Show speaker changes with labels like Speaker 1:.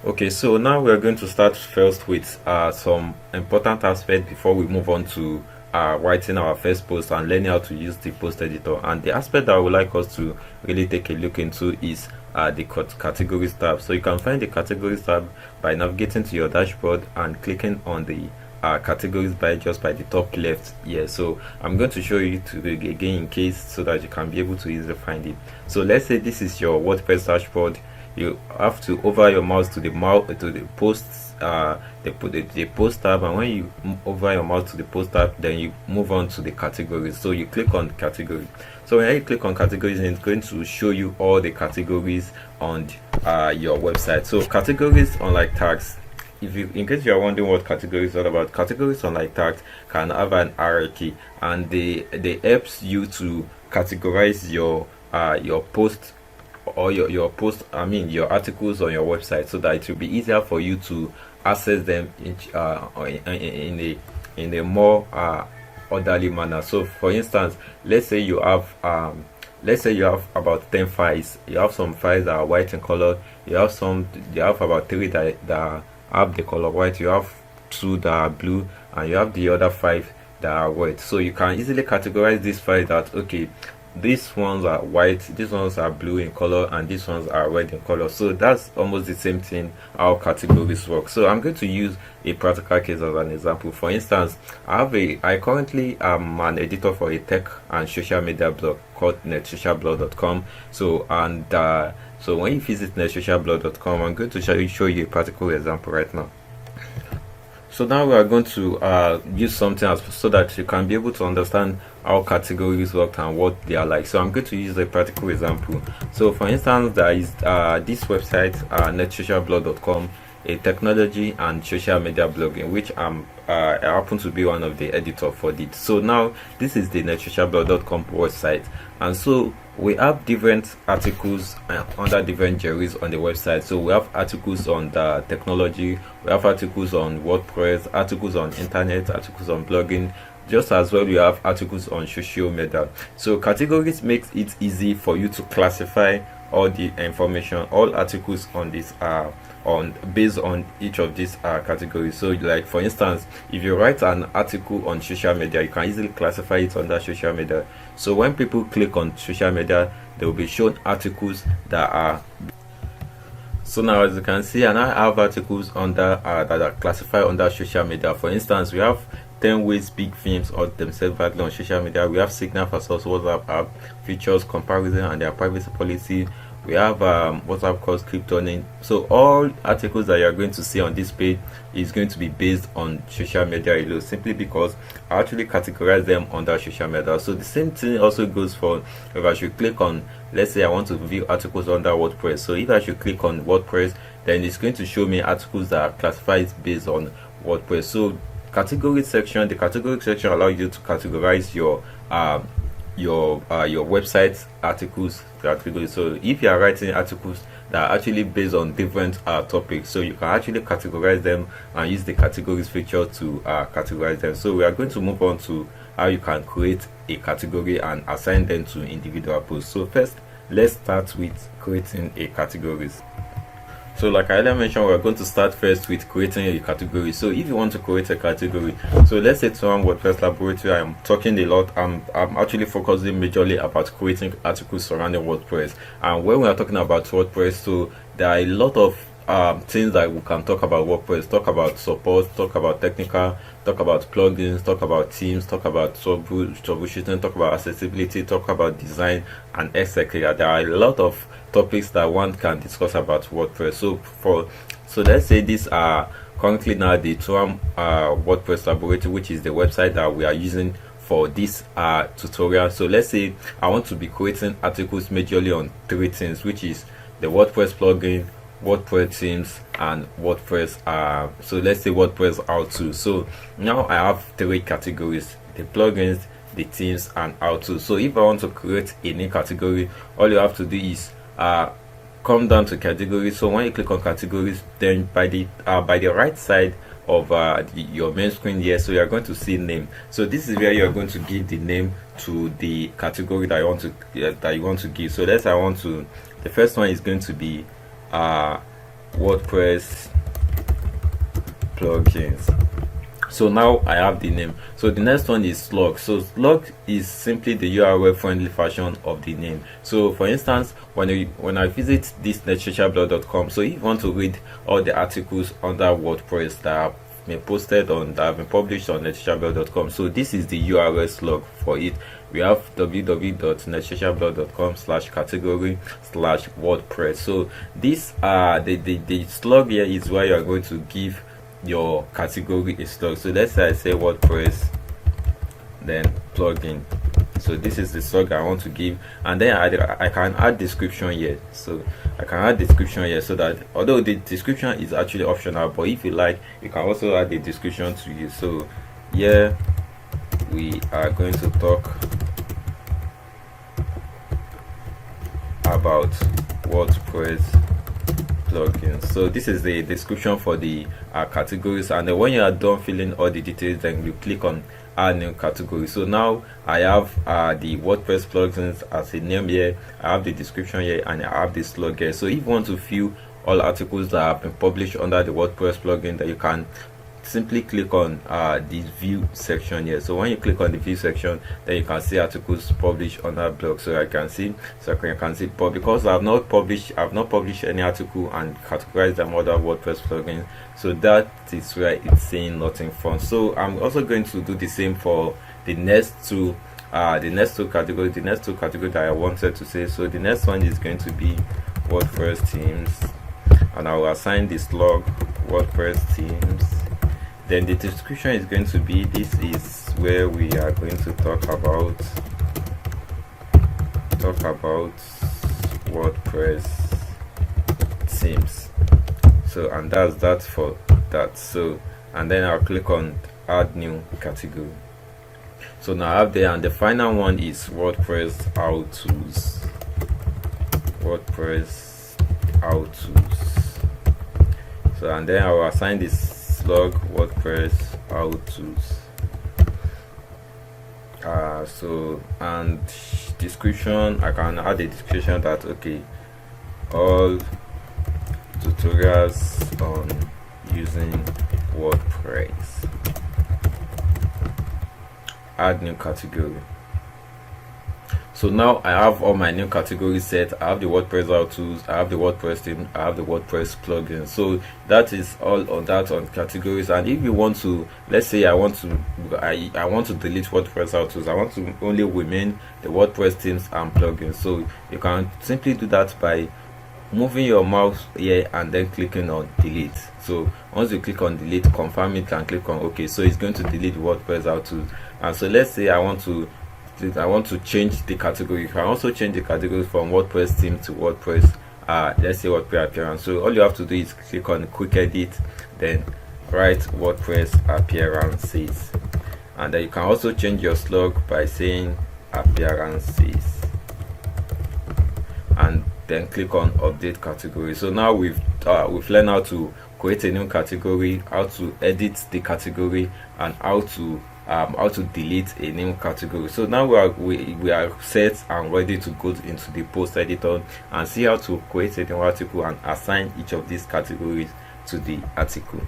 Speaker 1: Okay, so now we are going to start first with some important aspects before we move on to writing our first post and learning how to use the post editor. And the aspect that I would like us to really take a look into is the categories tab. So you can find the categories tab by navigating to your dashboard and clicking on the categories by just by the top left here. So I'm going to show you again in case so that you can be able to easily find it. So let's say this is your WordPress dashboard. You have to hover your mouse to the posts the post tab, and when you over your mouse to the post tab, then you move on to the categories. So you click on category. So when you click on categories, it's going to show you all the categories on your website. So categories, unlike tags, in case you are wondering what categories is all about, categories unlike tags can have an hierarchy, and they helps you to categorize your post or your post, your articles on your website, so that it will be easier for you to access them in a more orderly manner. So for instance, let's say you have about 10 files. You have some files that are white in color, you have about 3 that have the color white, you have 2 that are blue, and you have the other 5 that are white. So you can easily categorize these files that, okay, these ones are white, these ones are blue in color, and these ones are red in color. So that's almost the same thing how categories work. So I'm going to use a practical case as an example. For instance, I currently am an editor for a tech and social media blog called netsocialblog.com. So so when you visit netsocialblog.com, I'm going to show you a practical example right now. So now we are going to use something else so that you can be able to understand how categories work and what they are like. So I'm going to use a practical example. So for instance, there is this website, netsocialblog.com, a technology and social media blog in which I happen to be one of the editor for it. So now this is the netsocialblog.com website, and so we have different articles under different genres on the website. So we have articles on the technology, we have articles on WordPress, articles on internet, articles on blogging, just as well we have articles on social media. So categories makes it easy for you to classify all the information, all articles on this based on each of these categories. So like for instance, if you write an article on social media, you can easily classify it under social media. So when people click on social media, they will be shown articles that are. So now as you can see, and I have articles under that are classified under social media. For instance, we have 10 ways big firms or themselves badly on social media. We have Signal versus WhatsApp app, features, comparison and their privacy policy. We have WhatsApp calls, cryptoning. So all articles that you are going to see on this page is going to be based on social media alone, simply because I actually categorize them under social media. So the same thing also goes for if I should click on, let's say I want to view articles under WordPress. So if I should click on WordPress, then it's going to show me articles that are classified based on WordPress. So the category section allows you to categorize your website articles categories. So if you are writing articles that are actually based on different topics, so you can actually categorize them and use the categories feature to categorize them. So we are going to move on to how you can create a category and assign them to individual posts. So first, let's start with creating a categories. So like I earlier mentioned, we're going to start first with creating a category. So if you want to create a category, so let's say to WordPress laboratory, I'm talking a lot. I'm actually focusing majorly about creating articles surrounding WordPress. And when we are talking about WordPress, so there are a lot of things that we can talk about WordPress, talk about support, talk about technical, talk about plugins, talk about themes, talk about troubleshooting, talk about accessibility, talk about design, and etc. There are a lot of topics that one can discuss about WordPress. So let's say these are currently now the WordPress laboratory, which is the website that we are using for this tutorial. So let's say I want to be creating articles majorly on 3 things, which is the WordPress plugin, WordPress themes, and WordPress so let's say WordPress how-to. So now I have 3 categories: the plugins, the themes, and how-to. So if I want to create a new category, all you have to do is come down to categories. So when you click on categories, then by the right side of your main screen here, so you're going to see name. So this is where you're going to give the name to the category that you want to give. So let's say the first one is going to be WordPress plugins. So now I have the name. So the next one is slug. So slug is simply the URL friendly version of the name. So for instance, when I visit this netliteratureblog.com, so if you want to read all the articles under WordPress that have been posted on, that have been published on netliteratureblog.com, so this is the URL slug for it. We have www.netliteraturblog.com/category/WordPress. So this the slug here is where you are going to give your category a slug. So let's say I say WordPress then plugin. So this is the slug I want to give, and then I can add description here. So I can add description here, so that although the description is actually optional, but if you like, you can also add the description to you. So here we are going to talk about WordPress plugins. So this is the description for the categories, and then when you are done filling all the details, then you click on add new category. So now I have the WordPress plugins as a name here, I have the description here, and I have this slug here. So if you want to view all articles that have been published under the WordPress plugin, that you can simply click on this view section here. So when you click on the view section, then you can see articles published on that blog. So I can see, but because I've not published any article and categorized them under WordPress plugin, so that is where it's saying nothing found. So I'm also going to do the same for the next two categories that I wanted to say. So the next one is going to be WordPress themes, and I will assign this slug WordPress themes. Then the description is going to be, this is where we are going to talk about WordPress themes. So, and that's that for that. So, and then I'll click on add new category. So now I have there, and the final one is WordPress how-tos. So, and then I will assign this slug WordPress how-tos. So, and description, I can add a description that okay, all tutorials on using WordPress. Add new category. So now I have all my new categories set. I have the WordPress how-tos, I have the WordPress theme, I have the WordPress plugin. So that is all on that on categories. And if you want to, let's say I want to delete WordPress how-tos, I want to only remain the WordPress themes and plugins. So you can simply do that by moving your mouse here and then clicking on delete. So once you click on delete, confirm it and click on OK. So it's going to delete WordPress how-tos. And so let's say I want to change the category. You can also change the category from WordPress theme to WordPress let's say WordPress appearance. So all you have to do is click on quick edit, then write WordPress appearances, and then you can also change your slug by saying appearances, and then click on update category. So now we've learned how to create a new category, how to edit the category, and how to delete a new category. So now we are set and ready to go into the post editor and see how to create a new article and assign each of these categories to the article.